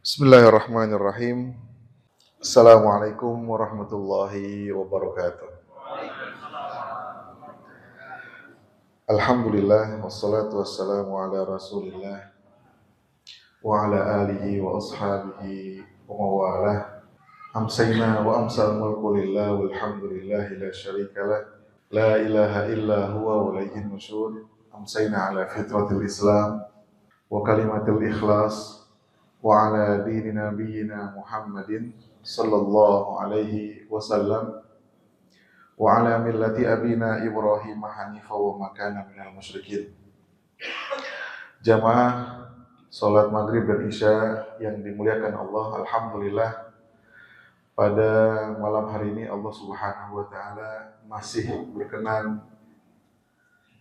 Bismillahirrahmanirrahim. Assalamualaikum warahmatullahi wabarakatuh. Alhamdulillah wassalatu wassalamu ala Rasulillah wa ala alihi wa ashabihi wa mawalah. Amsayna wa amsal mulku lillah walhamdulillahi la syarika lah. La ilaha illa huwa wa ilayhin nusyur. Amsayna ala fitratil Islam wa kalimatil ikhlas wa ala dini nabiyyina Muhammadin sallallahu alaihi wasallam wa ala millati abina Ibrahim hanifa wa ma kana minal musyrikin. Jamaah salat maghrib dan isya yang dimuliakan Allah, alhamdulillah pada malam hari ini Allah Subhanahu wa taala masih berkenan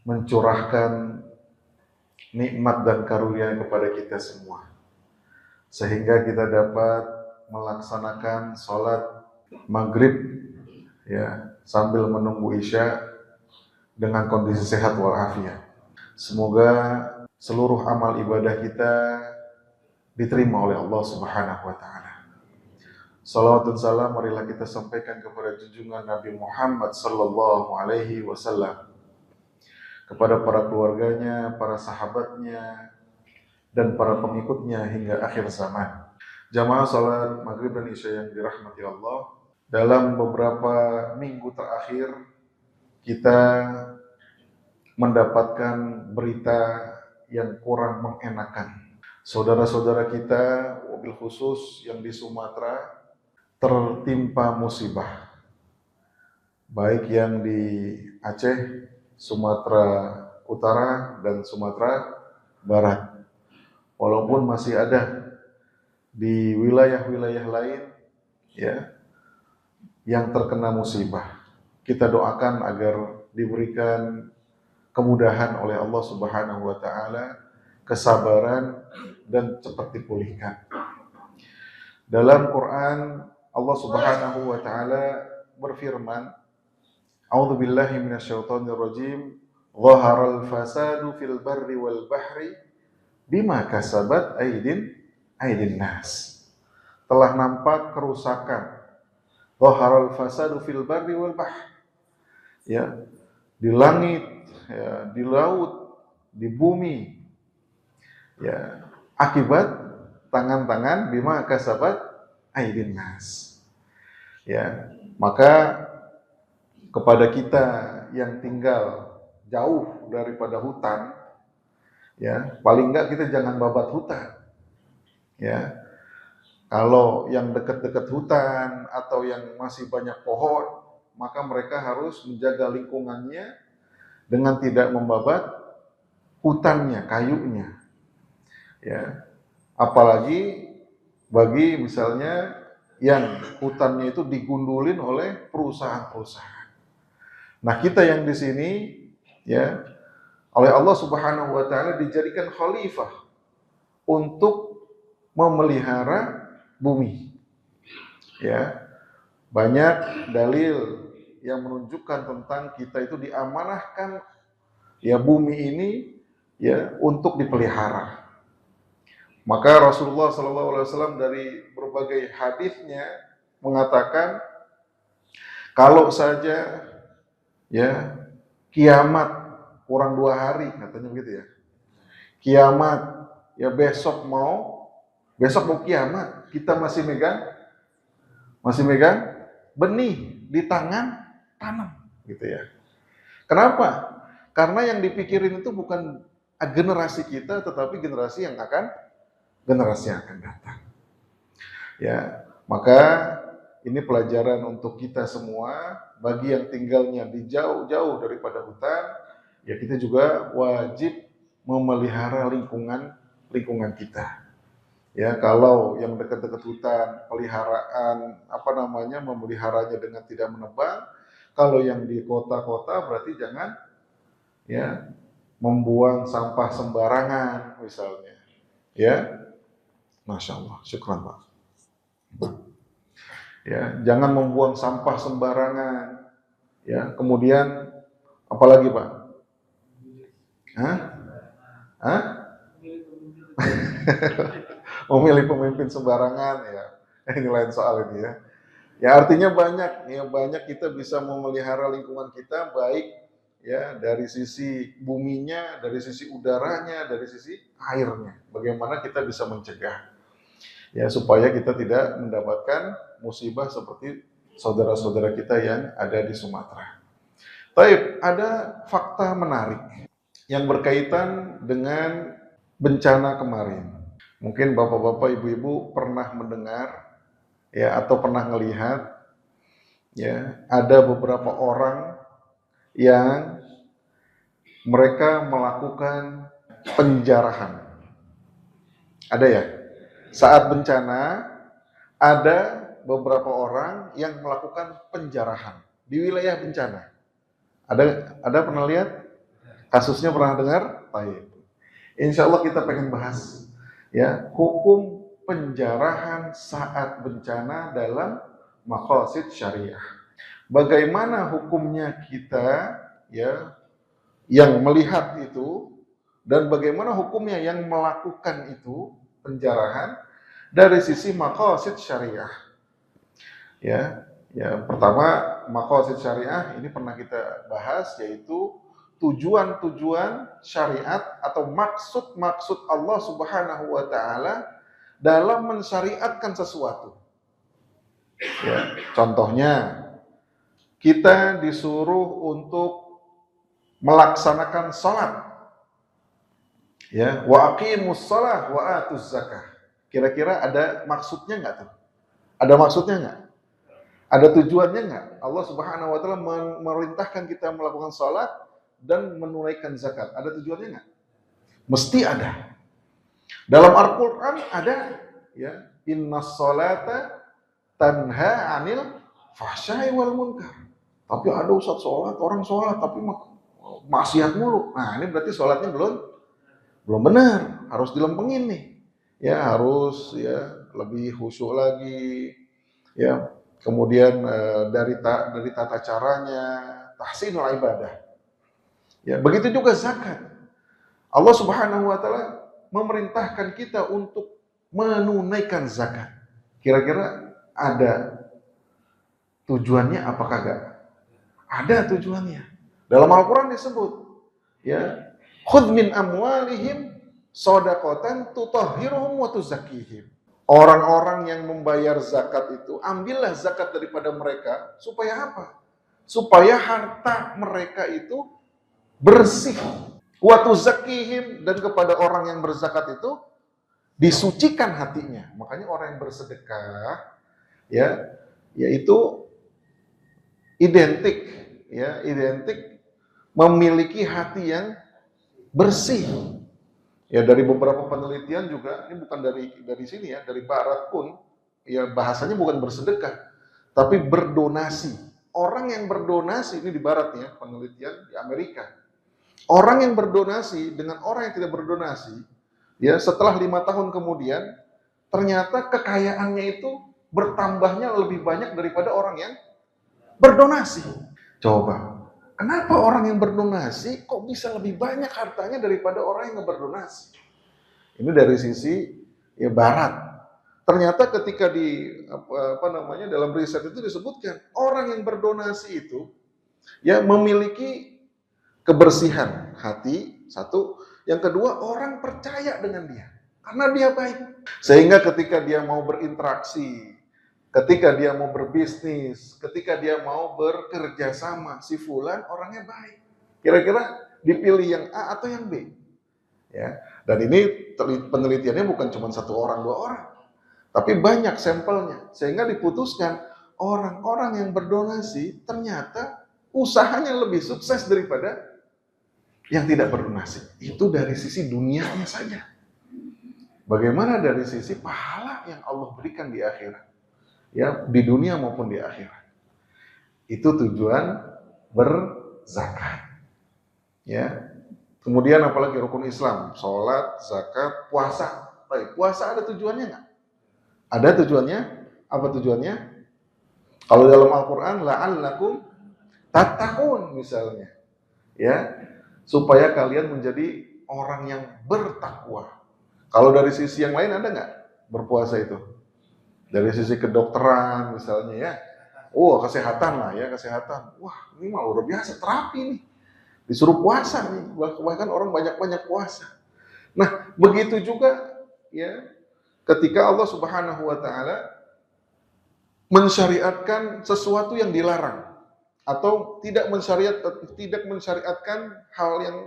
mencurahkan nikmat dan karunia kepada kita semua, sehingga kita dapat melaksanakan sholat maghrib ya sambil menunggu isya dengan kondisi sehat walafiat. Semoga seluruh amal ibadah kita diterima oleh Allah Subhanahu wa taala. Salawat dan salam marilah kita sampaikan kepada junjungan Nabi Muhammad sallallahu alaihi wasallam, kepada para keluarganya, para sahabatnya, dan para pengikutnya hingga akhir zaman. Jamaah salat maghrib dan isya yang dirahmati Allah, dalam beberapa minggu terakhir kita mendapatkan berita yang kurang mengenakan. Saudara-saudara kita, wabil khusus yang di Sumatera, tertimpa musibah. Baik yang di Aceh, Sumatera Utara, dan Sumatera Barat. Walaupun masih ada di wilayah-wilayah lain ya yang terkena musibah. Kita doakan agar diberikan kemudahan oleh Allah Subhanahu wa taala, kesabaran dan cepat dipulihkan. Dalam Quran Allah Subhanahu wa taala berfirman, A'udzu billahi minasyaitonir rajim, "Dhaharal fasadu fil barri wal bahri bima kasabat aydin nas." Telah nampak kerusakan. Dhaharal fasadu fil barri wal bahr. Ya, di langit, ya, di laut, di bumi. Ya, akibat tangan-tangan bima kasabat aydin nas. Ya, maka kepada kita yang tinggal jauh daripada hutan, ya, paling enggak kita jangan babat hutan. Ya. Kalau yang dekat-dekat hutan atau yang masih banyak pohon, maka mereka harus menjaga lingkungannya dengan tidak membabat hutannya, kayunya. Ya. Apalagi bagi misalnya yang hutannya itu digundulin oleh perusahaan-perusahaan. Nah, kita yang di sini ya oleh Allah Subhanahu wa taala dijadikan khalifah untuk memelihara bumi. Ya. Banyak dalil yang menunjukkan tentang kita itu diamanahkan ya bumi ini ya untuk dipelihara. Maka Rasulullah SAW dari berbagai hadisnya mengatakan, kalau saja ya kiamat kurang 2 hari, katanya begitu ya. Kiamat ya besok mau kiamat, kita masih megang benih di tangan, tanam gitu ya. Kenapa? Karena yang dipikirin itu bukan generasi kita, tetapi generasi yang akan datang. Ya, maka ini pelajaran untuk kita semua, bagi yang tinggalnya di jauh-jauh daripada hutan, ya kita juga wajib memelihara lingkungan kita. Ya, kalau yang dekat-dekat hutan, memeliharanya dengan tidak menebang. Kalau yang di kota-kota berarti jangan ya membuang sampah sembarangan misalnya. Ya, Masya Allah, syukran Pak. Ya, jangan membuang sampah sembarangan. Ya, kemudian apalagi Pak? Hah? memilih pemimpin sembarangan ya. Ini lain soal ini ya. Ya artinya banyak, ya banyak kita bisa memelihara lingkungan kita baik ya dari sisi buminya, dari sisi udaranya, dari sisi airnya. Bagaimana kita bisa mencegah ya supaya kita tidak mendapatkan musibah seperti saudara-saudara kita yang ada di Sumatera. Baik, ada fakta menarik yang berkaitan dengan bencana kemarin. Mungkin bapak-bapak, ibu-ibu pernah mendengar ya atau pernah melihat ya ada beberapa orang yang mereka melakukan penjarahan. Ada ya? Saat bencana ada beberapa orang yang melakukan penjarahan di wilayah bencana. Ada pernah lihat? Kasusnya pernah dengar? Baik. Insya Allah kita pengen bahas ya hukum penjarahan saat bencana dalam maqasid syariah. Bagaimana hukumnya kita ya yang melihat itu dan bagaimana hukumnya yang melakukan itu penjarahan dari sisi maqasid syariah. Ya, pertama maqasid syariah ini pernah kita bahas yaitu tujuan-tujuan syariat atau maksud-maksud Allah Subhanahu wa taala dalam mensyariatkan sesuatu. Ya, contohnya kita disuruh untuk melaksanakan salat. Ya, wa aqimus shalah wa atuz zakah. Kira-kira ada maksudnya enggak tuh? Ada maksudnya enggak? Ada tujuannya enggak? Allah Subhanahu wa taala memerintahkan kita melakukan salat dan menunaikan zakat. Ada tujuannya enggak? Mesti ada. Dalam Al-Qur'an ada ya, innas salata tanha 'anil fahsya'i wal munkar. Tapi ada Ustaz orang sholat tapi maksiat mulu. Nah, ini berarti sholatnya belum benar, harus dilempengin nih. Ya, harus ya lebih khusyuk lagi. Ya, kemudian dari tata caranya, tahsinul ibadah. Ya, begitu juga zakat. Allah Subhanahu wa taala memerintahkan kita untuk menunaikan zakat. Kira-kira ada tujuannya apakah enggak? Ada tujuannya. Dalam Al-Quran disebut, ya, khudh min amwalihim shadaqatan tutahhiruhum wa tuzakkihim. Orang-orang yang membayar zakat itu, ambillah zakat daripada mereka supaya apa? Supaya harta mereka itu bersih. Wa tuzakkihim, dan kepada orang yang berzakat itu disucikan hatinya. Makanya orang yang bersedekah ya, yaitu identik memiliki hati yang bersih. Ya, dari beberapa penelitian juga, ini bukan dari sini ya, dari barat pun ya bahasanya bukan bersedekah, tapi berdonasi. Orang yang berdonasi ini di barat ya, penelitian di Amerika. Orang yang berdonasi dengan orang yang tidak berdonasi, ya setelah 5 tahun kemudian ternyata kekayaannya itu bertambahnya lebih banyak daripada orang yang berdonasi. Coba, kenapa orang yang berdonasi kok bisa lebih banyak hartanya daripada orang yang nggak berdonasi? Ini dari sisi ya barat. Ternyata ketika dalam riset itu disebutkan orang yang berdonasi itu ya memiliki kebersihan hati, satu. Yang kedua, orang percaya dengan dia karena dia baik. Sehingga ketika dia mau berinteraksi, ketika dia mau berbisnis, ketika dia mau bekerja sama, si fulan orangnya baik. Kira-kira dipilih yang A atau yang B? Ya. Dan ini penelitiannya bukan cuma 1 orang, 2 orang, tapi banyak sampelnya. Sehingga diputuskan orang-orang yang berdonasi ternyata usahanya lebih sukses daripada yang tidak berdonasi. Itu dari sisi dunianya saja. Bagaimana dari sisi pahala yang Allah berikan di akhirat? Ya, di dunia maupun di akhirat. Itu tujuan berzakat. Ya. Kemudian apalagi rukun Islam, salat, zakat, puasa. Baik, puasa ada tujuannya enggak? Ada tujuannya? Apa tujuannya? Kalau dalam Al-Qur'an la'allakum tattaqun misalnya. Ya, supaya kalian menjadi orang yang bertakwa. Kalau dari sisi yang lain ada enggak? berpuasa itu? Dari sisi kedokteran misalnya ya. Oh, kesehatan lah ya, kesehatan. Wah, ini mah luar biasa, terapi nih. Disuruh puasa nih, bahkan orang banyak-banyak puasa. Nah, begitu juga ya, ketika Allah Subhanahu wa taala mensyariatkan sesuatu yang dilarang atau tidak mensyariatkan hal yang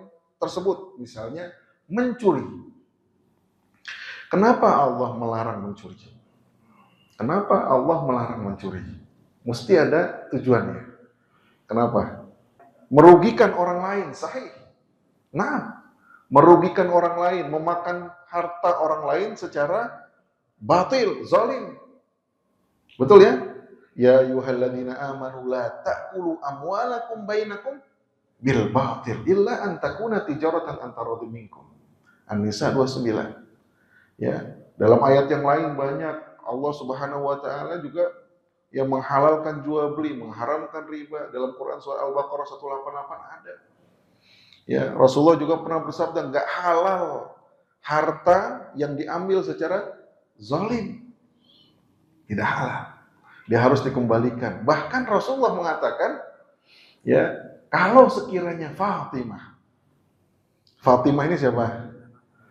tersebut, misalnya mencuri. Kenapa Allah melarang mencuri? Kenapa Allah melarang mencuri? Mesti ada tujuannya. Kenapa? Merugikan orang lain, sahih. Nah, merugikan orang lain, memakan harta orang lain secara batil, zalim. Betul ya? Ya ayyuhalladzina amanu la ta'kulu amwalakum bainakum bil batil illa an takuna tijaratan an taradhim minkum. An-Nisa 29. Ya, dalam ayat yang lain banyak Allah Subhanahu wa taala juga yang menghalalkan jual beli, mengharamkan riba. Dalam Quran surah Al-Baqarah 188 ada. Ya, Rasulullah juga pernah bersabda, enggak halal harta yang diambil secara zalim. Tidak halal. Dia harus dikembalikan. Bahkan Rasulullah mengatakan, ya, kalau sekiranya Fatimah ini siapa?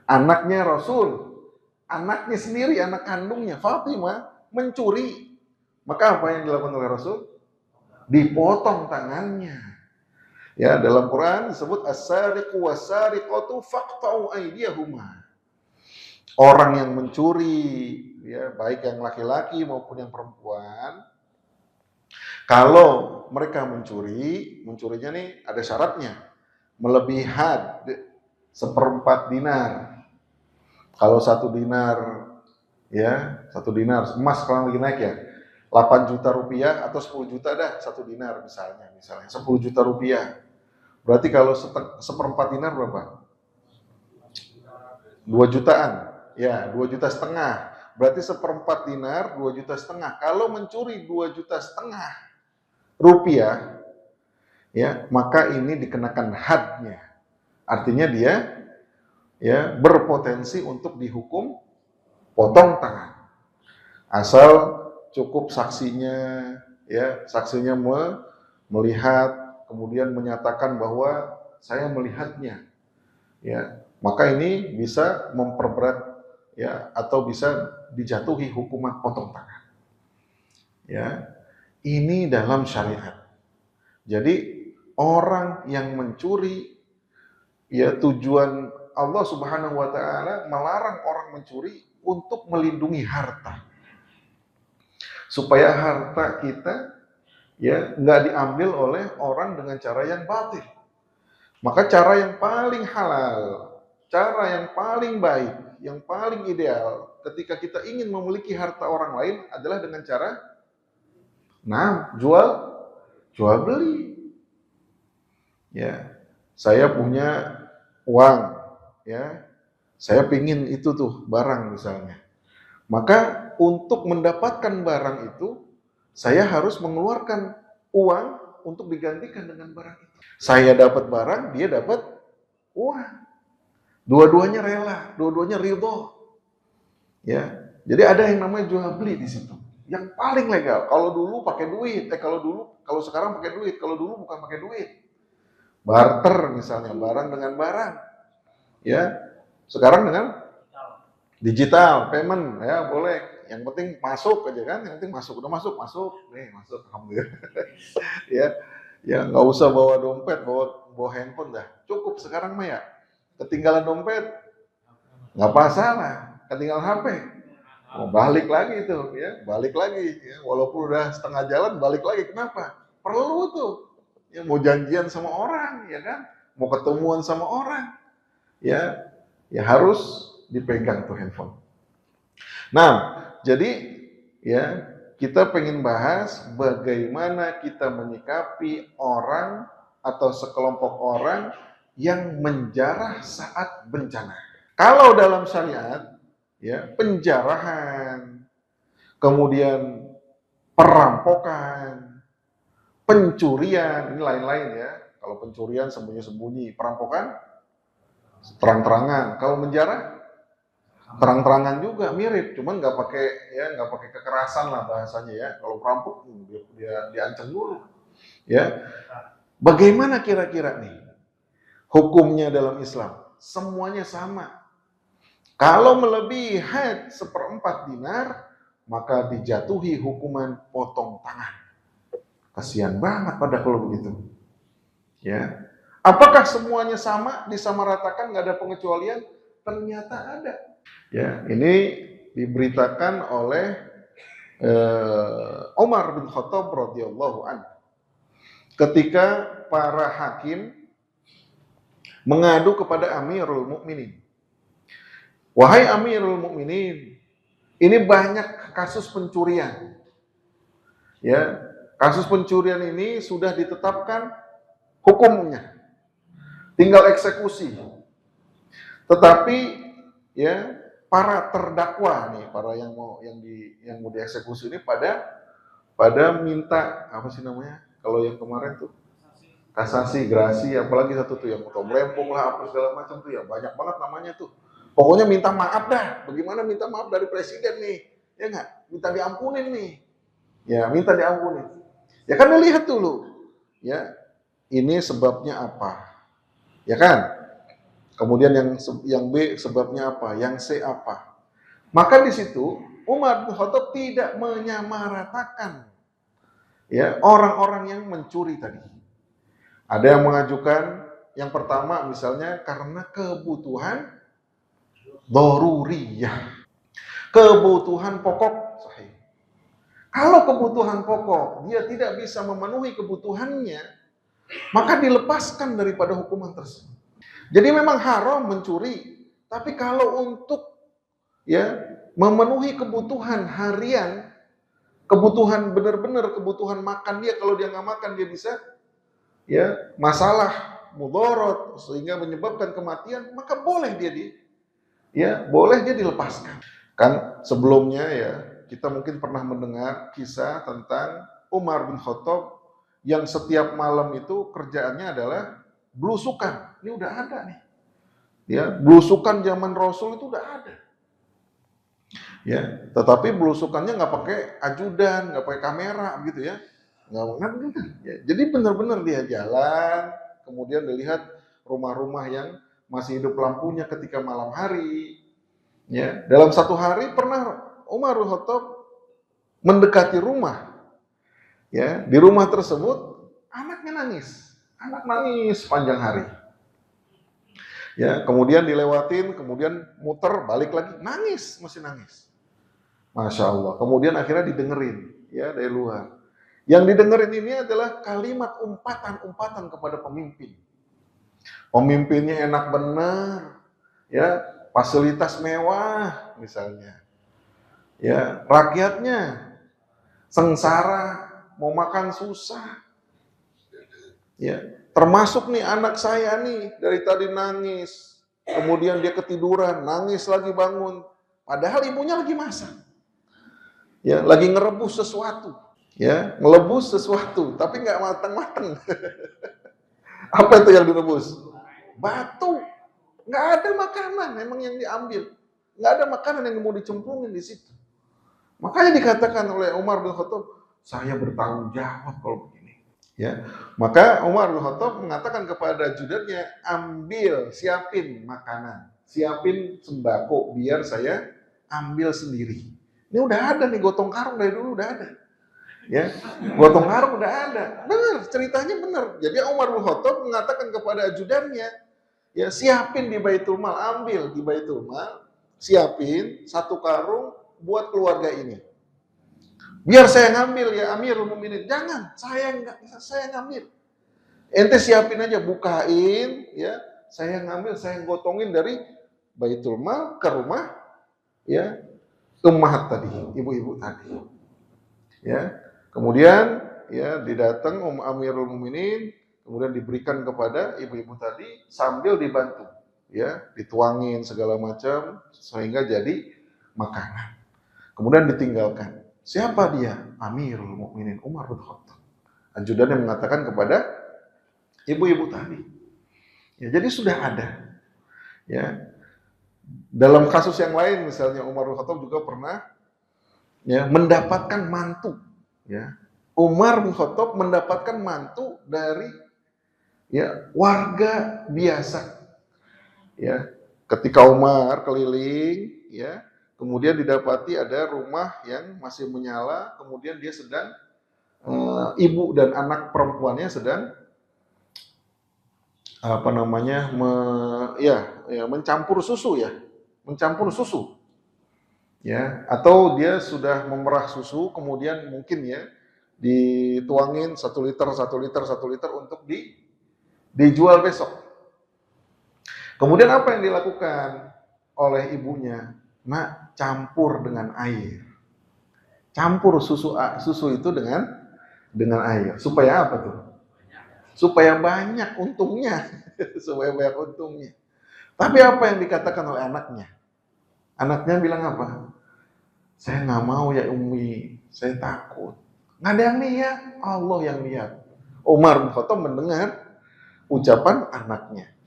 Anaknya Rasul, anaknya sendiri, anak kandungnya Fatimah mencuri. Maka apa yang dilakukan oleh Rasul? Dipotong tangannya. Ya, dalam Quran disebut as-sariqu was-sariqatu faqta'u aydiyahuma. Orang yang mencuri, ya, baik yang laki-laki maupun yang perempuan, kalau mereka mencurinya nih ada syaratnya, melebihi had 1/4 dinar. Kalau 1 dinar, ya 1 dinar, emas sekarang lagi naik ya, 8 juta rupiah atau 10 juta dah 1 dinar misalnya 10 juta rupiah. Berarti kalau 1/4 dinar berapa? 2 jutaan. Ya, 2,5 juta. Berarti 1/4 dinar 2,5 juta. Kalau mencuri 2,5 juta rupiah, ya, maka ini dikenakan hadnya. Artinya dia ya berpotensi untuk dihukum potong tangan. Asal cukup saksinya, ya, saksinya melihat kemudian menyatakan bahwa saya melihatnya. Ya, maka ini bisa memperberat, ya, atau bisa dijatuhi hukuman potong tangan. Ya, ini dalam syariat. Jadi orang yang mencuri, ya, tujuan Allah Subhanahu wa taala melarang orang mencuri untuk melindungi harta. Supaya harta kita, ya, nggak diambil oleh orang dengan cara yang batil. Maka cara yang paling halal, cara yang paling baik, yang paling ideal ketika kita ingin memiliki harta orang lain adalah dengan cara jual beli. Ya, saya punya uang, ya, saya pingin itu tuh barang misalnya. Maka untuk mendapatkan barang itu, saya harus mengeluarkan uang untuk digantikan dengan barang itu. Saya dapat barang, dia dapat uang. Dua-duanya rela, dua-duanya ridho. Ya, jadi ada yang namanya jual beli di situ. Yang paling legal. Kalau dulu pakai duit, kalau sekarang pakai duit, kalau dulu bukan pakai duit. Barter misalnya, barang dengan barang. Ya, sekarang dengan digital payment, ya boleh. Yang penting masuk aja kan, yang penting masuk. Udah masuk, nih masuk, alhamdulillah. Ya nggak usah bawa dompet, bawa handphone dah. Cukup sekarang mah ya. Ketinggalan dompet, nggak masalah. Ketinggalan HP, mau balik lagi tuh, ya balik lagi. Ya. Walaupun udah setengah jalan, balik lagi. Kenapa? Perlu tuh. Ya, mau janjian sama orang, ya kan? Mau ketemuan sama orang, ya harus dipegang tuh handphone. Nah, jadi ya kita pengen bahas bagaimana kita menyikapi orang atau sekelompok orang yang menjarah saat bencana. Kalau dalam syariat, ya, penjarahan, kemudian perampokan, pencurian, ini lain-lain ya. Kalau pencurian sembunyi-sembunyi, perampokan terang-terangan. Kalau menjarah terang-terangan juga mirip, cuman nggak pakai kekerasan lah bahasanya ya. Kalau perampok dia diancam dulu, ya. Bagaimana kira-kira nih hukumnya dalam Islam? Semuanya sama. Kalau melebihi had 1/4 dinar, maka dijatuhi hukuman potong tangan. Kasihan banget pada kalau begitu. Ya. Apakah semuanya sama, disamaratakan, nggak ada pengecualian? Ternyata ada. Ya, ini diberitakan oleh Umar bin Khattab radhiyallahu anhu. Ketika para hakim mengadu kepada Amirul Mukminin. Wahai Amirul Mukminin, ini banyak kasus pencurian. Ya, kasus pencurian ini sudah ditetapkan hukumnya. Tinggal eksekusi. Tetapi ya, para terdakwa nih, para yang mau dieksekusi ini pada minta apa sih namanya? Kalau yang kemarin tuh kasasi, grasi, apalagi satu tuh yang potong rempong lah, apa segala macam tuh ya, banyak banget namanya tuh. Pokoknya minta maaf dah. Bagaimana minta maaf dari presiden nih? Ya nggak? Minta diampunin nih. Ya, minta diampunin. Ya kan lihat dulu. Ya, ini sebabnya apa? Ya kan? Kemudian yang B sebabnya apa? Yang C apa? Maka di situ Umar bin Khattab tidak menyamaratakan ya orang-orang yang mencuri tadi. Ada yang mengajukan yang pertama misalnya karena kebutuhan daruriyah. Kebutuhan pokok sahih. Kalau kebutuhan pokok dia tidak bisa memenuhi kebutuhannya, maka dilepaskan daripada hukuman tersebut. Jadi memang haram mencuri, tapi kalau untuk ya memenuhi kebutuhan harian, kebutuhan benar-benar kebutuhan makan dia, kalau dia nggak makan dia bisa ya masalah mudorot sehingga menyebabkan kematian, maka boleh boleh dia dilepaskan. Kan sebelumnya ya kita mungkin pernah mendengar kisah tentang Umar bin Khattab yang setiap malam itu kerjaannya adalah belusukan. Ini udah ada nih. Ya, belusukan zaman Rasul itu udah ada. Ya, tetapi belusukannya nggak pakai ajudan, nggak pakai kamera gitu ya. Nggak. Ya, jadi benar-benar dia jalan, kemudian dilihat rumah-rumah yang masih hidup lampunya ketika malam hari. Ya, dalam satu hari pernah Umar bin Khattab mendekati rumah. Ya, di rumah tersebut anaknya nangis. Anak nangis panjang hari. Ya, kemudian dilewatin, kemudian muter, balik lagi, nangis, masih nangis. Masya Allah. Kemudian akhirnya didengerin, ya dari luar. Yang didengerin ini adalah kalimat umpatan-umpatan kepada pemimpin. Pemimpinnya enak benar, ya fasilitas mewah misalnya. Ya, rakyatnya sengsara, mau makan susah. Ya, termasuk nih anak saya nih dari tadi nangis, kemudian dia ketiduran, nangis lagi bangun, padahal ibunya lagi masak, ya lagi ngerebus sesuatu, ya ngelebus sesuatu, tapi nggak matang-matang. Apa itu yang direbus? Batu, nggak ada makanan, memang yang diambil, nggak ada makanan yang mau dicemplungin di situ. Makanya dikatakan oleh Umar bin Khattab, saya bertanggung jawab kalau begini. Ya, maka Umar bin Khattab mengatakan kepada ajudannya, ambil, siapin makanan, siapin sembako, biar saya ambil sendiri. Ini udah ada nih, gotong karung dari dulu udah ada. Ya, gotong karung udah ada. Benar, ceritanya benar. Jadi Umar bin Khattab mengatakan kepada ajudannya, ya siapin di Baitul Mal, ambil di Baitul Mal, siapin satu karung buat keluarga ini. Biar saya ngambil ya Amirul Mukminin. Jangan, saya ngambil. Ente siapin aja, bukain ya. Saya ngambil, saya gotongin dari Baitul Mal ke rumah ya ummahat tadi, ibu-ibu tadi. Ya. Kemudian ya didatang Amirul Mukminin, kemudian diberikan kepada ibu-ibu tadi sambil dibantu ya, dituangin segala macam sehingga jadi makanan. Kemudian ditinggalkan. Siapa dia? Amirul Mukminin Umar bin Khattab. Ajudan yang mengatakan kepada ibu-ibu tadi. Ya, jadi sudah ada. Ya. Dalam kasus yang lain misalnya Umar bin Khattab juga pernah ya mendapatkan mantu ya. Umar bin Khattab mendapatkan mantu dari ya warga biasa ya. Ketika Umar keliling ya, kemudian didapati ada rumah yang masih menyala, kemudian dia sedang ibu dan anak perempuannya sedang apa namanya mencampur susu ya, mencampur susu ya, atau dia sudah memerah susu kemudian mungkin ya dituangin 1 liter 1 liter untuk dijual besok. Kemudian apa yang dilakukan oleh ibunya? Nak, campur dengan air. Campur susu itu dengan air. Supaya apa tuh? Supaya banyak untungnya. Supaya banyak untungnya. Tapi apa yang dikatakan oleh anaknya? Anaknya bilang apa? Saya nggak mau ya Umi, saya takut. Nggak ada yang lihat, Allah yang lihat. Umar bin Khattab mendengar ucapan anaknya.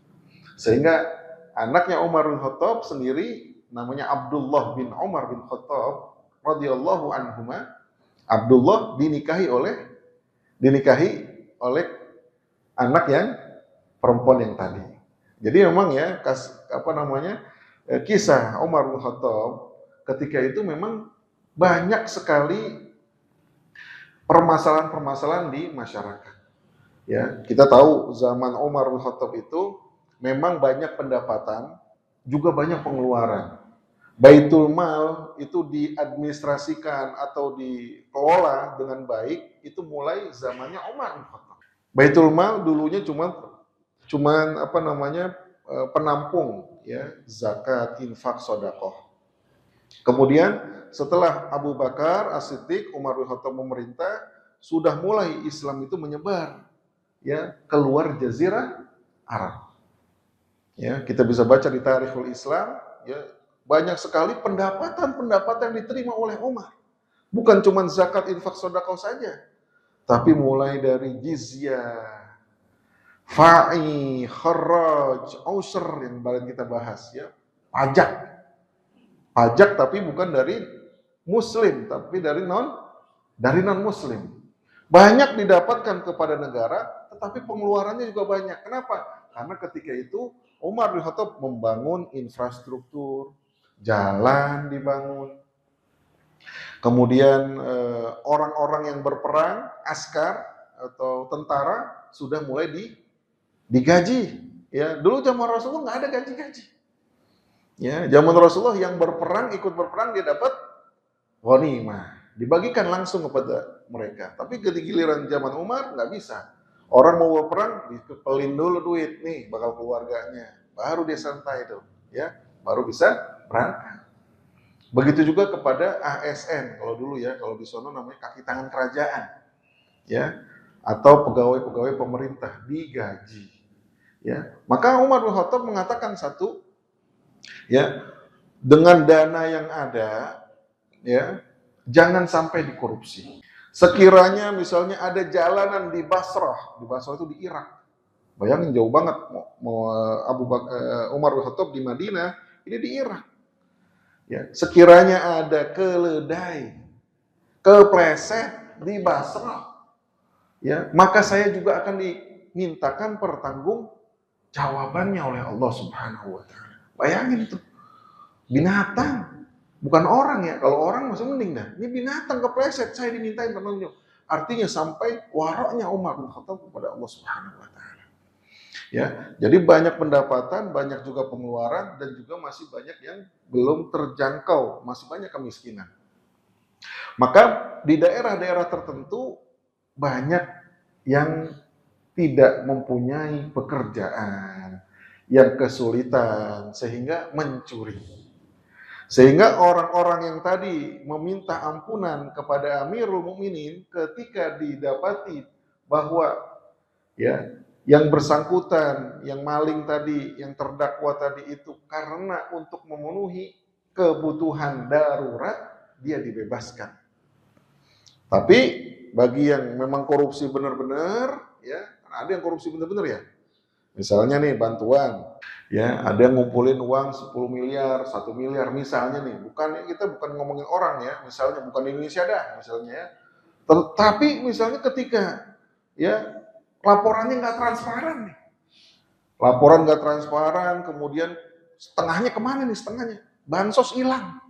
Sehingga anaknya Umar bin Khattab sendiri namanya Abdullah bin Umar bin Khattab radhiyallahu anhuma. Abdullah dinikahi oleh anak yang perempuan yang tadi. Jadi memang ya kisah Umar bin Khattab ketika itu memang banyak sekali permasalahan-permasalahan di masyarakat. Ya, kita tahu zaman Umar bin Khattab itu memang banyak pendapatan, juga banyak pengeluaran. Baitul Mal itu diadministrasikan atau dikelola dengan baik itu mulai zamannya Umar bin Khattab. Baitul Mal dulunya cuman penampung ya zakat, infak, sedekah. Kemudian setelah Abu Bakar As-Siddiq, Umar bin Khattab memerintah, sudah mulai Islam itu menyebar ya keluar jazirah Arab. Ya, kita bisa baca di Tarikhul Islam ya banyak sekali pendapatan-pendapatan yang diterima oleh Umar. Bukan cuma zakat, infak, sedekah saja, tapi mulai dari jizyah, fa'i, kharaj, ausr yang kemarin kita bahas ya, pajak. Pajak tapi bukan dari muslim, tapi dari non muslim. Banyak didapatkan kepada negara, tetapi pengeluarannya juga banyak. Kenapa? Karena ketika itu Umar bin Khattab membangun infrastruktur, jalan dibangun. Kemudian orang-orang yang berperang, askar atau tentara sudah mulai digaji. Ya, dulu zaman Rasulullah nggak ada gaji-gaji. Ya, zaman Rasulullah yang ikut berperang dia dapat ghanimah, dibagikan langsung kepada mereka. Tapi ketika giliran zaman Umar nggak bisa. Orang mau berperang dikepelin dulu duit nih bakal keluarganya, baru dia santai itu, ya, baru bisa berangkat. Begitu juga kepada ASN kalau dulu ya, kalau di sono namanya kaki tangan kerajaan, ya, atau pegawai-pegawai pemerintah digaji, ya. Maka Umar bin Khattab mengatakan satu, ya, dengan dana yang ada, ya, jangan sampai dikorupsi. Sekiranya misalnya ada jalanan di Basrah itu di Irak. Bayangin jauh banget mau Umar bin Khattab di Madinah, ini di Irak. Ya, sekiranya ada keledai, kepleset di Basrah, ya, maka saya juga akan dimintakan pertanggungjawabannya oleh Allah Subhanahu wa taala. Bayangin itu. Binatang. Bukan orang ya, kalau orang masih mending dah. Ini binatang kepleset, saya dimintain pertanggung. Artinya sampai waroknya Umar bin Khattab kepada Allah Subhanahu wa taala. Ya, jadi banyak pendapatan, banyak juga pengeluaran dan juga masih banyak yang belum terjangkau, masih banyak kemiskinan. Maka di daerah-daerah tertentu banyak yang tidak mempunyai pekerjaan, yang kesulitan sehingga mencuri. Sehingga orang-orang yang tadi meminta ampunan kepada Amirul Mukminin ketika didapati bahwa ya yang bersangkutan, yang maling tadi, yang terdakwa tadi itu karena untuk memenuhi kebutuhan darurat dia dibebaskan. Tapi bagi yang memang korupsi benar-benar ya, ada yang korupsi benar-benar ya. Misalnya nih bantuan. Ya, ada yang ngumpulin uang 10 miliar, 1 miliar misalnya nih. Kita bukan ngomongin orang ya, misalnya bukan di Indonesia dah, misalnya ya. Tapi misalnya ketika ya laporannya nggak transparan nih. Laporan nggak transparan, kemudian setengahnya kemana nih setengahnya? Bansos hilang.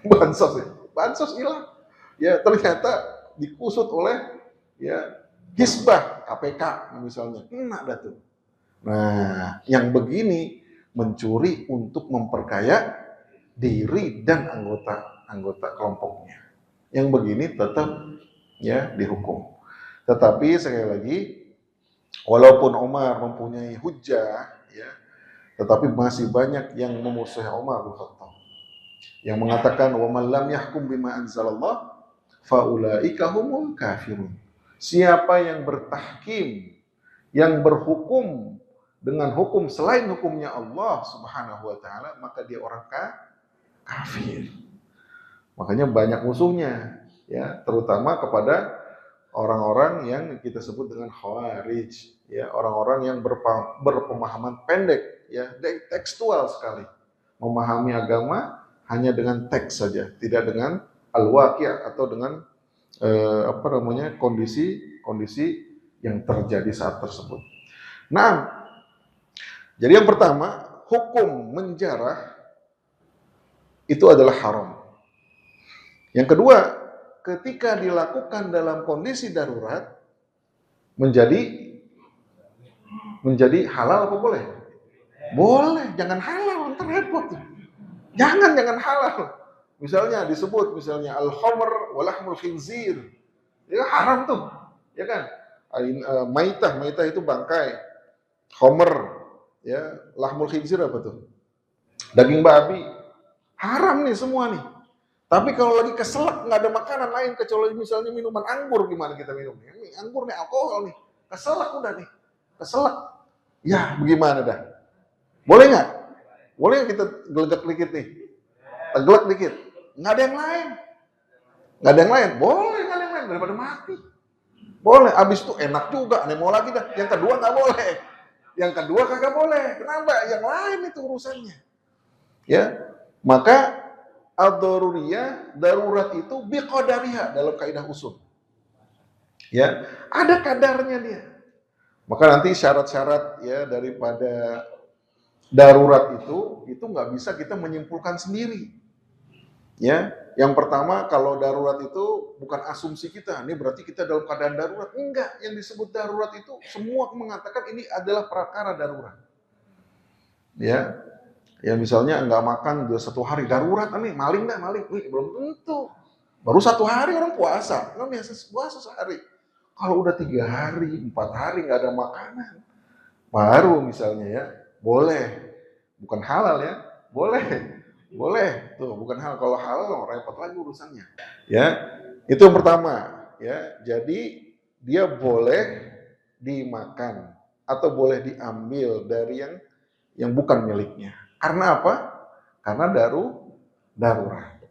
Bansos ya, bansos hilang. Ya ternyata dikusut oleh ya Hisbah KPK misalnya. Kena dah tuh. Nah, yang begini mencuri untuk memperkaya diri dan anggota kelompoknya. Yang begini tetap ya dihukum. Tetapi sekali lagi, walaupun Umar mempunyai hujah, ya, tetapi masih banyak yang memusuhi Umar bin Khattab. Yang mengatakan wa man lam yahkum bima anzalallah faulaika humul kafirun. Siapa yang bertahkim, yang berhukum dengan hukum selain hukumnya Allah Subhanahu wa taala, maka dia orang kafir. Makanya banyak musuhnya, ya, terutama kepada orang-orang yang kita sebut dengan khawarij, ya, orang-orang yang berpemahaman pendek, ya, tekstual sekali, memahami agama hanya dengan teks saja, tidak dengan al-waqi' atau dengan kondisi yang terjadi saat tersebut. Nah, jadi yang pertama, hukum menjarah itu adalah haram. Yang kedua, ketika dilakukan dalam kondisi darurat menjadi halal apa boleh? Boleh, jangan halal, ntar repot. Jangan halal. Misalnya disebut al-khamr walahmul khinzir. Ya haram tuh, ya kan? Maitah itu bangkai. Khamr, ya, lahmul khinzir apa tuh? Daging babi. Haram nih semua nih. Tapi kalau lagi keselak, nggak ada makanan lain kecuali misalnya minuman anggur, gimana kita minum? Ini anggur nih, alkohol nih. Keselak udah nih. Keselak. Ya, bagaimana dah? Boleh nggak? Boleh nggak kita gelegak dikit nih? Tegelak dikit. Nggak ada yang lain. Nggak ada yang lain. Boleh, nggak ada yang lain daripada mati. Boleh. Abis itu enak juga. Nih mau lagi dah. Yang kedua nggak boleh. Yang kedua kagak boleh. Kenapa? Yang lain itu urusannya. Ya, maka ad-daruriyah, darurat itu biqadariha dalam kaidah usul. Ya, ada kadarnya dia. Maka nanti syarat-syarat ya daripada darurat itu nggak bisa kita menyimpulkan sendiri. Ya, yang pertama kalau darurat itu bukan asumsi kita, ini berarti kita dalam keadaan darurat. Enggak, yang disebut darurat itu semua mengatakan ini adalah perkara darurat. Ya, ya misalnya nggak makan udah 1 hari darurat, nih maling. Wih, belum tentu. Baru 1 hari orang puasa, nggak biasa puasa sehari. Kalau udah 3 hari, 4 hari nggak ada makanan, baru misalnya ya boleh, bukan halal ya, boleh tuh bukan halal. Kalau halal repot lagi urusannya. Ya, itu yang pertama. Ya, jadi dia boleh dimakan atau boleh diambil dari yang bukan miliknya. Karena apa? Karena darurat.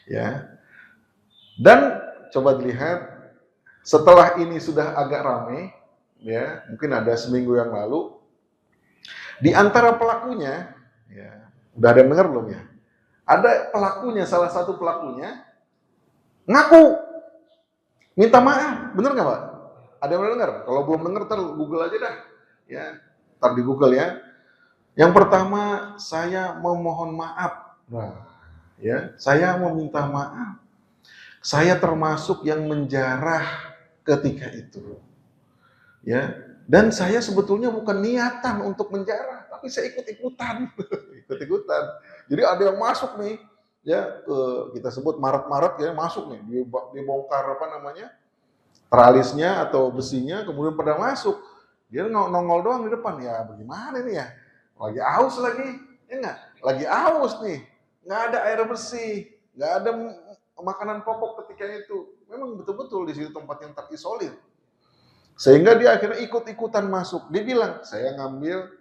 Ya. Dan coba dilihat setelah ini sudah agak ramai, ya, mungkin ada seminggu yang lalu, di antara pelakunya, ya, udah ada yang dengar belum ya? Ada pelakunya, salah satu pelakunya ngaku minta maaf, bener nggak Pak? Ada yang udah dengar? Kalau belum dengar, ntar Google aja dah, ya, ntar di Google ya. Yang pertama, saya memohon maaf. Nah, ya, saya meminta maaf. Saya termasuk yang menjarah ketika itu. Ya, dan saya sebetulnya bukan niatan untuk menjarah, tapi saya ikut-ikutan. Ikut-ikutan. Jadi ada yang masuk nih, ya, kita sebut Maret ya, masuk nih, dibongkar tralisnya atau besinya, kemudian pada masuk. Dia nongol doang di depan, ya bagaimana nih ya? Lagi aus lagi, ya enggak? Lagi aus nih, nggak ada air bersih, nggak ada makanan pokok ketika itu. Memang betul-betul di situ tempat yang terisolir. Sehingga dia akhirnya ikut-ikutan masuk. Dia bilang, saya ngambil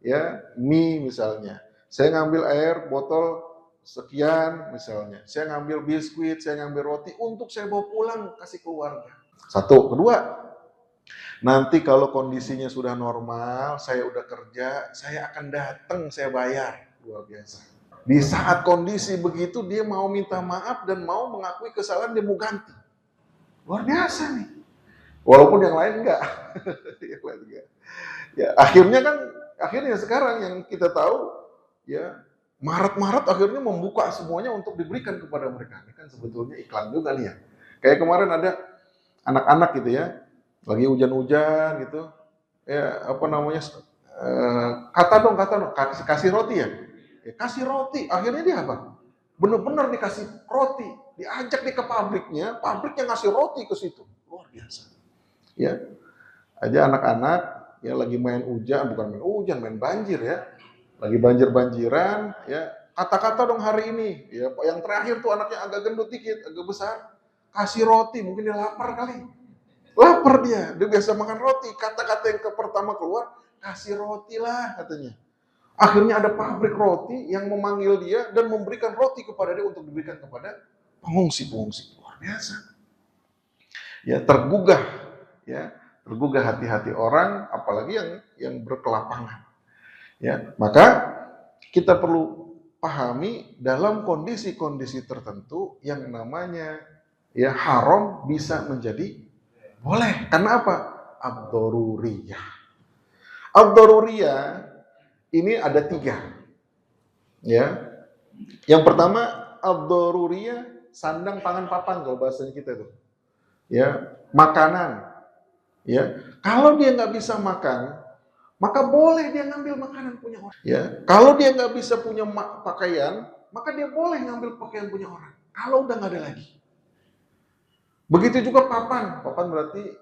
ya mie misalnya, saya ngambil air botol sekian misalnya, saya ngambil biskuit, saya ngambil roti untuk saya bawa pulang kasih keluarga. Satu, kedua, Nanti kalau kondisinya sudah normal, saya udah kerja, saya akan datang, saya bayar. Luar biasa. Di saat kondisi begitu, dia mau minta maaf dan mau mengakui kesalahan, dia mau ganti. Luar biasa nih. Walaupun yang lain enggak. Yang lain enggak. Ya, akhirnya sekarang yang kita tahu, ya Maret akhirnya membuka semuanya untuk diberikan kepada mereka. Ini kan sebetulnya iklan juga nih ya. Kayak kemarin ada anak-anak gitu ya, lagi hujan-hujan gitu, ya apa namanya, kata dong, kasih roti ya. Ya kasih roti, akhirnya dia apa? Bener-bener dikasih roti, diajak dia ke pabriknya ngasih roti ke situ. Luar biasa. Ya, aja anak-anak ya lagi main hujan, bukan main hujan, main banjir ya. Lagi banjir-banjiran ya. Kata-kata dong hari ini. Ya, yang terakhir tuh anaknya agak gendut dikit, agak besar. Kasih roti, mungkin dia lapar kali. Lapar dia biasa makan roti. Kata-kata yang pertama keluar, kasih roti lah katanya. Akhirnya ada pabrik roti yang memanggil dia dan memberikan roti kepada dia untuk diberikan kepada pengungsi-pengungsi. Luar biasa. Ya, tergugah hati-hati orang, apalagi yang berkelapangan. Ya, maka kita perlu pahami dalam kondisi-kondisi tertentu yang namanya ya haram bisa menjadi boleh. Karena apa? Ad-daruriyah. Ad-daruriyah ini ada 3. Ya. Yang pertama ad-daruriyah, sandang pangan papan kalau bahasanya kita itu. Ya, makanan. Ya, kalau dia nggak bisa makan, maka boleh dia ngambil makanan punya orang. Ya, kalau dia nggak bisa punya pakaian, maka dia boleh ngambil pakaian punya orang. Kalau udah nggak ada lagi. Begitu juga papan. Papan berarti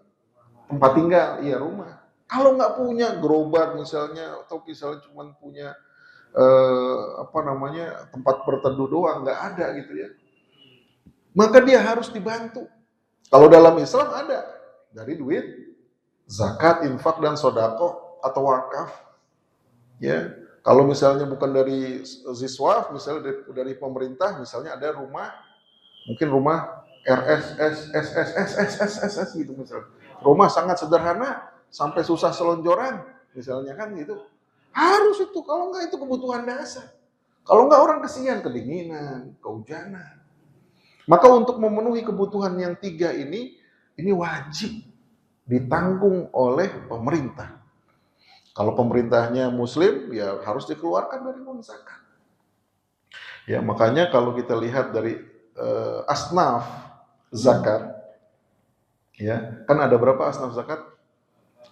tempat tinggal, iya rumah. Kalau nggak punya gerobak misalnya, atau misalnya cuma punya tempat berteduh doang, nggak ada gitu ya. Maka dia harus dibantu. Kalau dalam Islam ada dari duit zakat, infak dan sodako atau wakaf. Ya, kalau misalnya bukan dari ziswaf, misalnya dari pemerintah, misalnya ada rumah, mungkin rumah RSS gitu misalnya. Rumah sangat sederhana, sampai susah selonjoran, misalnya kan gitu. Harus itu, kalau enggak itu kebutuhan dasar. Kalau enggak orang kesian, kedinginan, kehujanan. Maka untuk memenuhi kebutuhan yang 3 ini wajib ditanggung oleh pemerintah. Kalau pemerintahnya muslim, ya harus dikeluarkan dari uang zakat. Ya, makanya kalau kita lihat dari asnaf zakat, ya kan ada berapa asnaf zakat?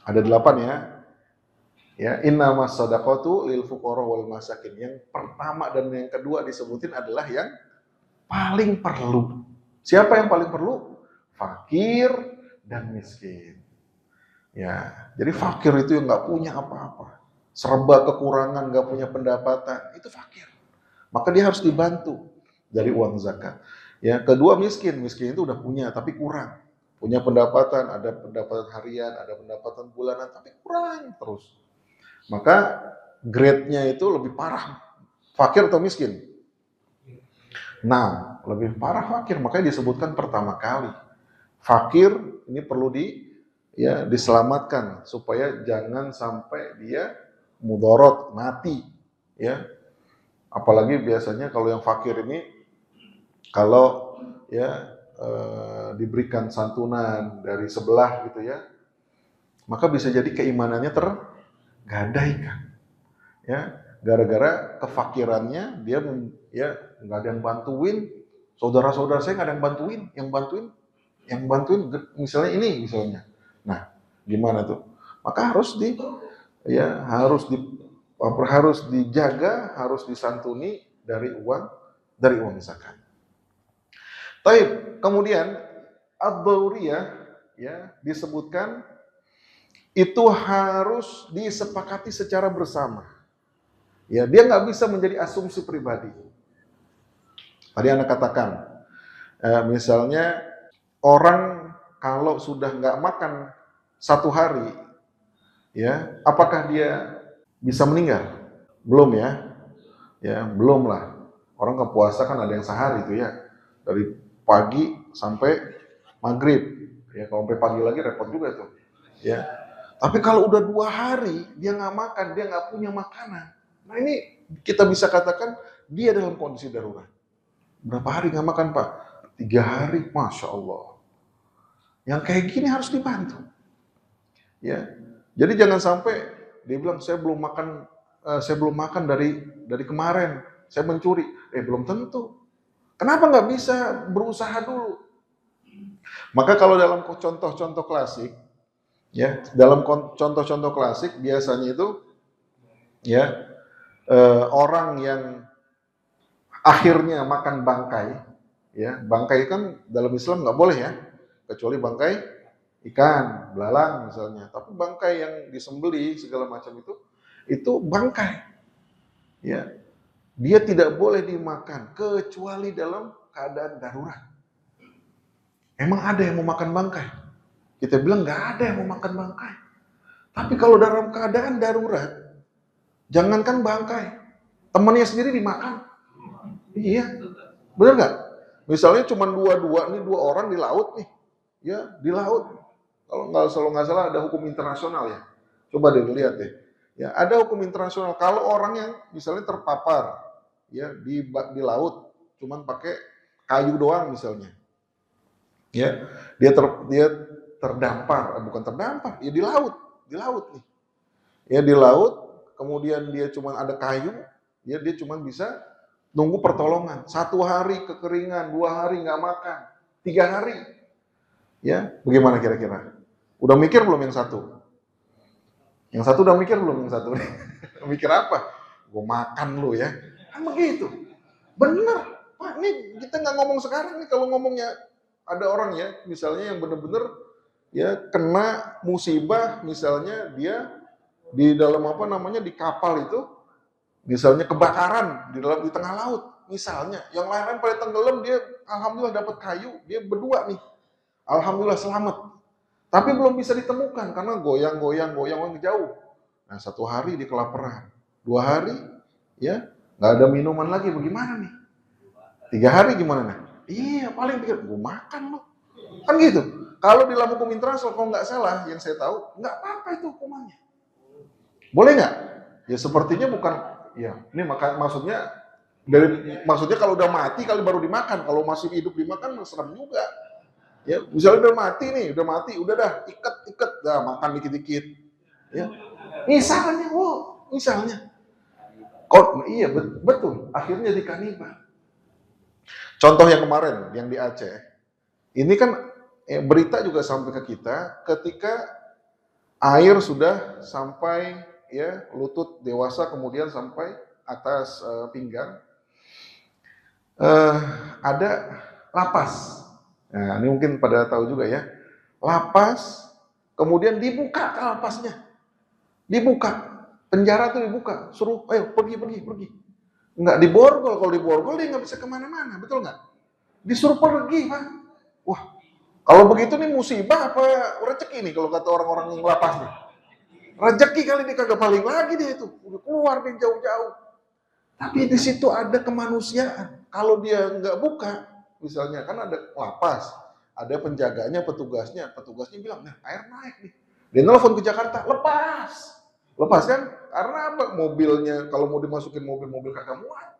Ada 8 ya. Ya, innamas shadaqatu lil fuqara wal masakin. Yang pertama dan yang kedua disebutin adalah yang paling perlu. Siapa yang paling perlu? Fakir dan miskin. Ya, jadi fakir itu yang nggak punya apa-apa, serba kekurangan, nggak punya pendapatan, itu fakir. Maka dia harus dibantu dari uang zakat. Ya, kedua miskin itu udah punya tapi kurang, punya pendapatan, ada pendapatan harian, ada pendapatan bulanan tapi kurang terus. Maka grade-nya itu lebih parah, fakir atau miskin. Nah, lebih parah fakir, makanya disebutkan pertama kali. Fakir ini perlu diselamatkan supaya jangan sampai dia mudorot, mati, ya. Apalagi biasanya kalau yang fakir ini kalau diberikan santunan dari sebelah gitu ya, maka bisa jadi keimanannya tergadaikan. Ya, gara-gara kefakirannya dia nggak ada yang bantuin, saudara-saudara saya nggak ada yang bantuin misalnya ini misalnya. Nah, gimana tuh? Maka harus dijaga, harus disantuni dari uang zakat. Taib, kemudian ad-daruriyah ya disebutkan itu harus disepakati secara bersama. Ya, dia nggak bisa menjadi asumsi pribadi. Tadi Anda katakan, misalnya orang kalau sudah nggak makan 1 hari, ya, apakah dia bisa meninggal? Belum ya, belum lah. Orang ke puasa kan ada yang sehari itu ya, dari pagi sampai maghrib. Ya, kalau sampai pagi lagi repot juga tuh. ya. Tapi kalau udah 2 hari dia nggak makan, dia nggak punya makanan, nah ini kita bisa katakan dia dalam kondisi darurat. Berapa hari nggak makan Pak? 3 hari, Masya Allah. Yang kayak gini harus dibantu. Ya, jadi jangan sampai dia bilang saya belum makan dari kemarin, saya mencuri. Belum tentu. Kenapa nggak bisa berusaha dulu? Maka kalau dalam contoh-contoh klasik, ya, dalam contoh-contoh klasik biasanya itu, ya, orang yang akhirnya makan bangkai, ya, bangkai kan dalam Islam nggak boleh ya, kecuali bangkai ikan, belalang misalnya. Tapi bangkai yang disembeli segala macam itu bangkai, ya. Dia tidak boleh dimakan kecuali dalam keadaan darurat. Emang ada yang mau makan bangkai? Kita bilang nggak ada yang mau makan bangkai. Tapi kalau dalam keadaan darurat, jangankan bangkai, temannya sendiri dimakan. Iya, benar nggak? Misalnya cuma dua orang di laut nih, ya di laut. Kalau nggak salah ada hukum internasional ya. Coba deh lihat deh. Ya ada hukum internasional. Kalau orang yang misalnya terpapar, ya di laut, cuman pakai kayu doang misalnya, ya dia terdampar, bukan terdampar, ya di laut nih, ya di laut. Kemudian dia cuman ada kayu, ya dia cuman bisa nunggu pertolongan. 1 hari kekeringan, 2 hari nggak makan, 3 hari. Ya, bagaimana kira-kira? Udah mikir belum yang satu? Yang satu udah mikir belum yang satu? Mikir apa? Gue makan lu ya. Kan begitu. Bener. Pak, ini kita nggak ngomong sekarang nih. Kalau ngomongnya ada orang ya, misalnya yang bener-bener ya kena musibah, misalnya dia di dalam apa namanya di kapal itu, misalnya kebakaran di tengah laut, misalnya, yang lain-lain pada tenggelam, dia alhamdulillah dapat kayu, dia berdua nih, alhamdulillah selamat. Tapi belum bisa ditemukan karena goyang jauh. Nah 1 hari di kelaparan, 2 hari ya nggak ada minuman lagi, bagaimana nih? 3 hari gimana nih? Iya paling pikir gue makan loh, kan gitu. Kalau di dalam hukum internasional kalau nggak salah yang saya tahu nggak apa-apa itu hukumannya. Boleh nggak? Ya sepertinya bukan. Ya ini maksudnya maksudnya kalau udah mati kali baru dimakan, kalau masih hidup dimakan serem juga. Ya, misalnya udah mati, udah dah ikat, dah makan dikit-dikit. Ya, misalnya, kok iya betul, akhirnya jadi kanibal. Contoh yang kemarin, yang di Aceh, ini kan berita juga sampai ke kita, ketika air sudah sampai ya lutut dewasa, kemudian sampai atas pinggang, ada lapas. Nah, ini mungkin pada tahu juga ya. Lapas, kemudian dibuka ke lapasnya. Dibuka. Penjara tuh dibuka. Suruh, ayo pergi. Nggak diborgol. Kalau diborgol dia nggak bisa kemana-mana. Betul nggak? Disuruh pergi, Pak. Wah, kalau begitu nih musibah apa rezeki nih kalau kata orang-orang yang lapas nih. Rezeki kali dia kagak balik lagi dia itu. Udah keluar dia jauh-jauh. Tapi di situ ada kemanusiaan. Kalau dia nggak buka, misalnya kan ada lapas, ada penjaganya, petugasnya bilang, nah air naik nih. Dia nelfon ke Jakarta, lepas kan? Karena apa? Mobilnya kalau mau dimasukin mobil kagak muat,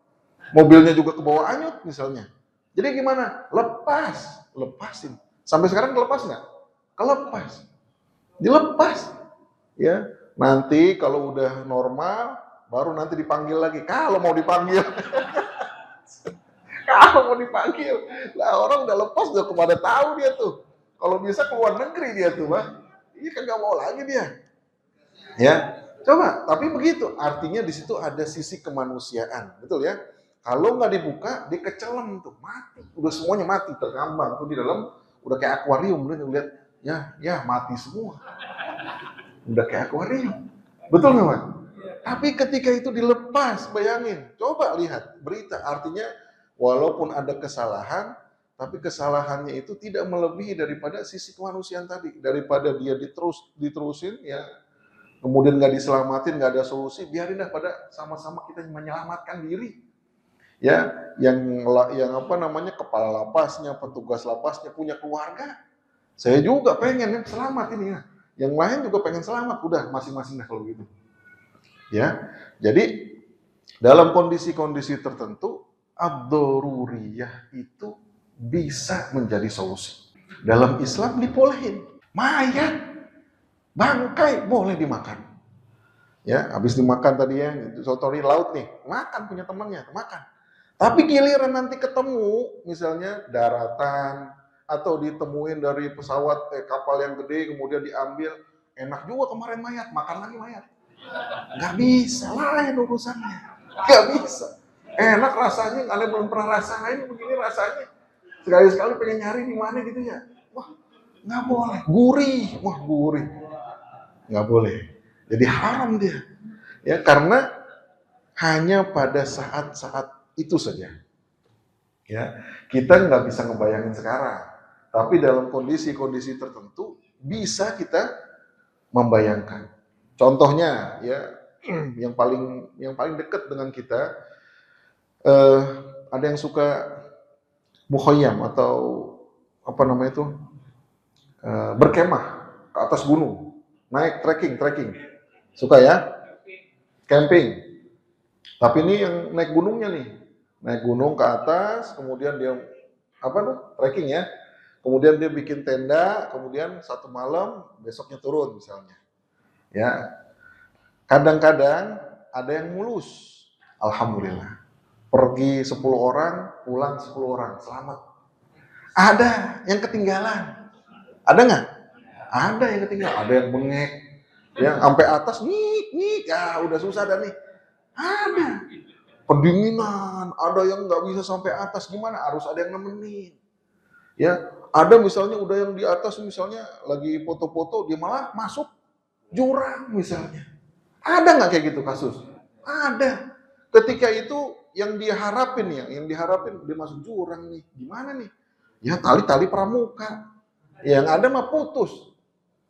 mobilnya juga ke bawah anyut misalnya. Jadi gimana? Lepasin. Sampai sekarang kelepas nggak? Kelepas, dilepas. Ya, nanti kalau udah normal, baru nanti dipanggil lagi. Kalau mau dipanggil. Kalau mau dipanggil, lah orang udah lepas, udah kepada tahu dia tuh. Kalau bisa keluar negeri dia tuh, Bang. Iya kagak mau lagi dia. Ya, coba. Tapi begitu, artinya di situ ada sisi kemanusiaan, betul ya. Kalau nggak dibuka, dia kecelem tuh, mati. Udah semuanya mati, terkambang tuh di dalam, udah kayak akuarium, udah lihat, ya mati semua. Udah kayak akuarium, betul nggak, Bang? Tapi ketika itu dilepas, bayangin, coba lihat berita, artinya walaupun ada kesalahan, tapi kesalahannya itu tidak melebihi daripada sisi kemanusiaan tadi. Daripada dia diterusin, ya, kemudian nggak diselamatin, nggak ada solusi, biarin dah pada sama-sama kita menyelamatkan diri. Ya, yang apa namanya kepala lapasnya, petugas lapasnya punya keluarga. Saya juga pengen yang selamat ini ya. yang lain juga pengen selamat, udah masing-masing dah kalau gitu. Ya, jadi dalam kondisi-kondisi tertentu, ad-daruriyah itu bisa menjadi solusi. Dalam Islam dibolehin, mayat, bangkai boleh dimakan. Ya, habis dimakan tadi ya, soto di laut nih, makan punya temannya, makan. Tapi giliran nanti ketemu, misalnya daratan, atau ditemuin dari pesawat kapal yang gede, kemudian diambil, enak juga kemarin mayat, makan lagi mayat. Nggak bisa, lain urusannya. Nggak bisa. Enak rasanya, kalian belum pernah rasain begini rasanya. Sekali-sekali pengen nyari di mana gitu ya. Wah, nggak boleh. Gurih, wah gurih. Nggak boleh. Jadi haram dia. Ya, karena hanya pada saat-saat itu saja. Ya, kita nggak bisa ngebayangin sekarang. Tapi dalam kondisi-kondisi tertentu bisa kita membayangkan. Contohnya ya, yang paling dekat dengan kita, ada yang suka mukhayyam atau apa namanya itu, berkemah ke atas gunung, naik trekking, suka ya, camping. Tapi ini yang naik gunungnya nih, naik gunung ke atas, kemudian dia apa tuh, trekking ya, kemudian dia bikin tenda, kemudian satu malam, besoknya turun misalnya. Ya, kadang-kadang ada yang mulus, alhamdulillah. Pergi 10 orang, pulang 10 orang, selamat. Ada yang ketinggalan. Ada nggak? Ada yang ketinggalan. Ada yang bengek. Ya, sampai atas, nyik. Ya, udah susah dah nih. Ada. Pendinginan. Ada yang nggak bisa sampai atas. Gimana? Harus ada yang nemenin. Ya, ada misalnya udah yang di atas, misalnya lagi foto-foto, dia malah masuk jurang misalnya. Ada nggak kayak gitu kasus? Ada. Ketika itu yang diharapin dia masuk jurang nih. Gimana nih? Ya tali-tali pramuka. Yang ada mah putus.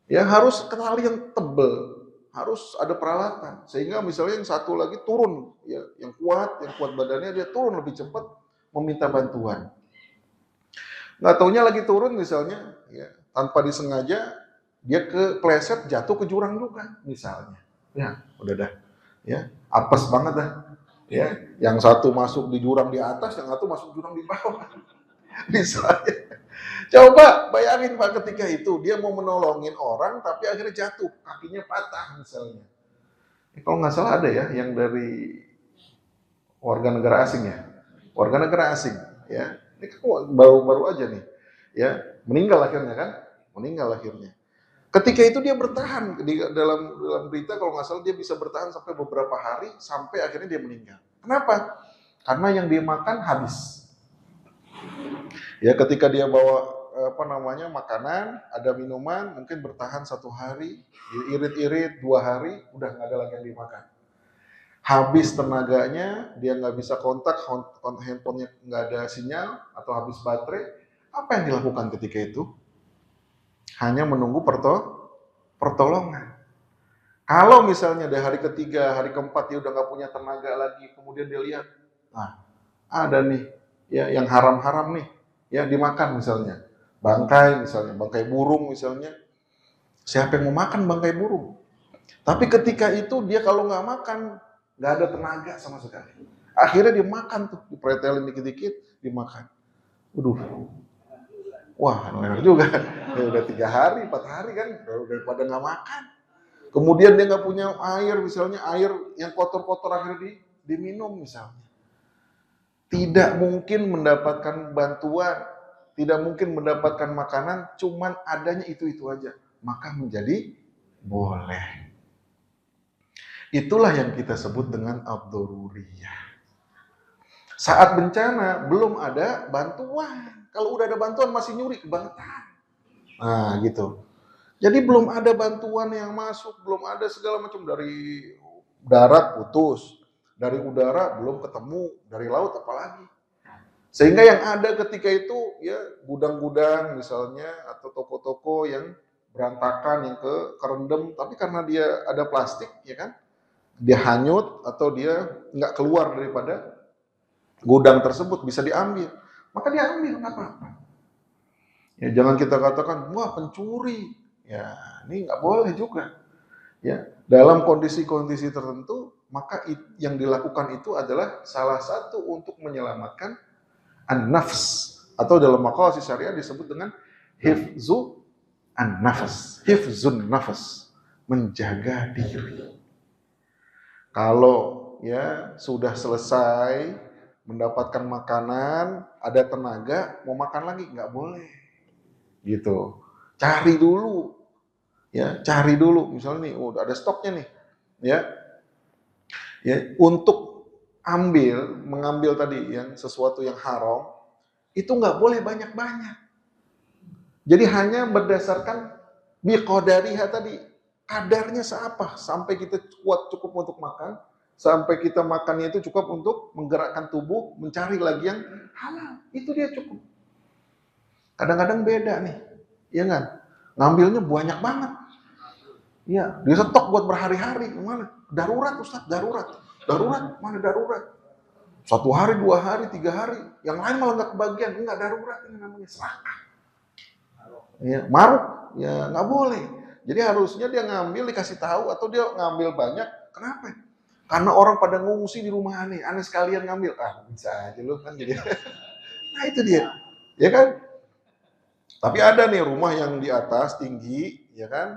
Ya harus tali yang tebel. Harus ada peralatan. Sehingga misalnya yang satu lagi turun, ya yang kuat badannya, dia turun lebih cepat meminta bantuan. Nggak taunya lagi turun misalnya, ya, tanpa disengaja dia kepleset jatuh ke jurang juga misalnya. Ya, udah dah. Ya, apes banget dah. Ya, yang satu masuk di jurang di atas, yang satu masuk jurang di bawah. Misalnya. Coba bayangin Pak, ketika itu dia mau menolongin orang tapi akhirnya jatuh, kakinya patah misalnya. Kalau nggak salah ada ya yang dari warga negara asing ya. Warga negara asing ya. Ini kan baru-baru aja nih. Ya, meninggal akhirnya kan? Meninggal akhirnya. Ketika itu dia bertahan dalam berita kalau nggak salah dia bisa bertahan sampai beberapa hari sampai akhirnya dia meninggal. Kenapa? Karena yang dia makan habis. Ya ketika dia bawa makanan, ada minuman, mungkin bertahan 1 hari, diirit-irit 2 hari, udah nggak ada lagi yang dimakan. Habis tenaganya, dia nggak bisa kontak, handphonenya nggak ada sinyal atau habis baterai. Apa yang dilakukan ketika itu? Hanya menunggu pertolongan. Kalau misalnya dari hari ketiga, hari keempat dia udah nggak punya tenaga lagi, kemudian dia lihat, nah ada nih, ya yang haram-haram nih, ya dimakan misalnya, bangkai burung misalnya, siapa yang mau makan bangkai burung? Tapi ketika itu dia kalau nggak makan, nggak ada tenaga sama sekali. Akhirnya dia makan tuh, dipretelin dikit-dikit, dimakan. Wah, enak juga. Ya udah 3 hari, 4 hari kan, daripada nggak makan. Kemudian dia nggak punya air, misalnya air yang kotor-kotor akhirnya diminum misalnya. Tidak mungkin mendapatkan bantuan, tidak mungkin mendapatkan makanan, cuman adanya itu-itu aja. Maka menjadi boleh. Itulah yang kita sebut dengan ad-daruriyah. Saat bencana belum ada bantuan. Kalau udah ada bantuan masih nyuri kebangetan. Nah gitu. Jadi belum ada bantuan yang masuk, belum ada segala macam, dari darat putus, dari udara belum ketemu, dari laut apalagi. Sehingga yang ada ketika itu ya gudang-gudang misalnya atau toko-toko yang berantakan, yang kerendam, tapi karena dia ada plastik ya kan, dia hanyut atau dia nggak keluar daripada gudang tersebut, bisa diambil, maka diambil nggak apa-apa. Ya jangan kita katakan wah pencuri, Ya, ini nggak boleh juga. Ya, dalam kondisi-kondisi tertentu, maka yang dilakukan itu adalah salah satu untuk menyelamatkan an-nafs, atau dalam maqasid syariah disebut dengan hifzu an-nafas, hifzun nafas, menjaga diri. Kalau ya sudah selesai mendapatkan makanan, ada tenaga, mau makan lagi nggak boleh, gitu. Cari dulu, ya cari dulu. Misalnya nih, udah ada stoknya nih, ya untuk mengambil tadi yang sesuatu yang haram itu nggak boleh banyak-banyak. Jadi hanya berdasarkan biqadariha tadi, kadarnya seapa sampai kita kuat cukup untuk makan, sampai kita makannya itu cukup untuk menggerakkan tubuh, mencari lagi yang halal. Itu dia cukup. Kadang-kadang beda nih, ya kan? Ngambilnya banyak banget. Iya, dia stok buat berhari-hari. Mana? Darurat Ustaz, darurat. Darurat, mana darurat? 1 hari, 2 hari, 3 hari. Yang lain malah nggak kebagian. Nggak darurat, ini namanya serakah. Ya, maruk, ya nggak boleh. Jadi harusnya dia ngambil dikasih tahu, atau dia ngambil banyak. Kenapa? Karena orang pada ngungsi di rumah aneh sekalian ngambil. Ah, bisa aja lu kan jadi. Nah itu dia, ya kan? Tapi ada nih rumah yang di atas tinggi, ya kan?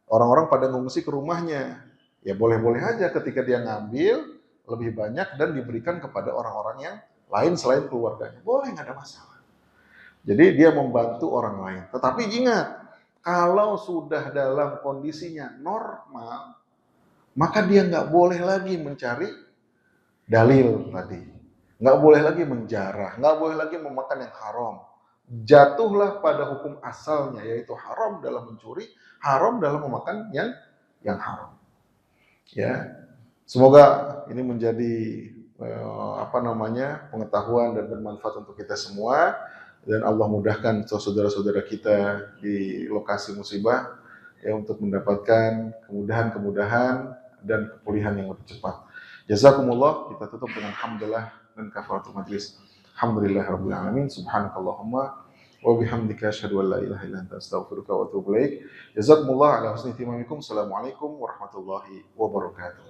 Orang-orang pada ngungsi ke rumahnya. Ya boleh-boleh aja ketika dia ngambil lebih banyak dan diberikan kepada orang-orang yang lain selain keluarganya. Boleh, nggak ada masalah. Jadi dia membantu orang lain. Tetapi ingat, kalau sudah dalam kondisinya normal, maka dia nggak boleh lagi mencari dalil tadi. Nggak boleh lagi menjarah, nggak boleh lagi memakan yang haram. Jatuhlah pada hukum asalnya, yaitu haram dalam mencuri, haram dalam memakan yang haram. Ya, semoga ini menjadi pengetahuan dan bermanfaat untuk kita semua, dan Allah mudahkan saudara-saudara kita di lokasi musibah ya untuk mendapatkan kemudahan-kemudahan dan kepulihan yang lebih cepat. Jazakumullah, kita tutup dengan hamdalah dan kafaratul majlis. Alhamdulillahirabbil alamin. Subhanakallahumma wa bihamdika asyhadu an la ilaha illa anta astaghfiruka wa atubu ilaik. Jazakumullah ala husni ihtimamikum. Assalamualaikum warahmatullahi wabarakatuh.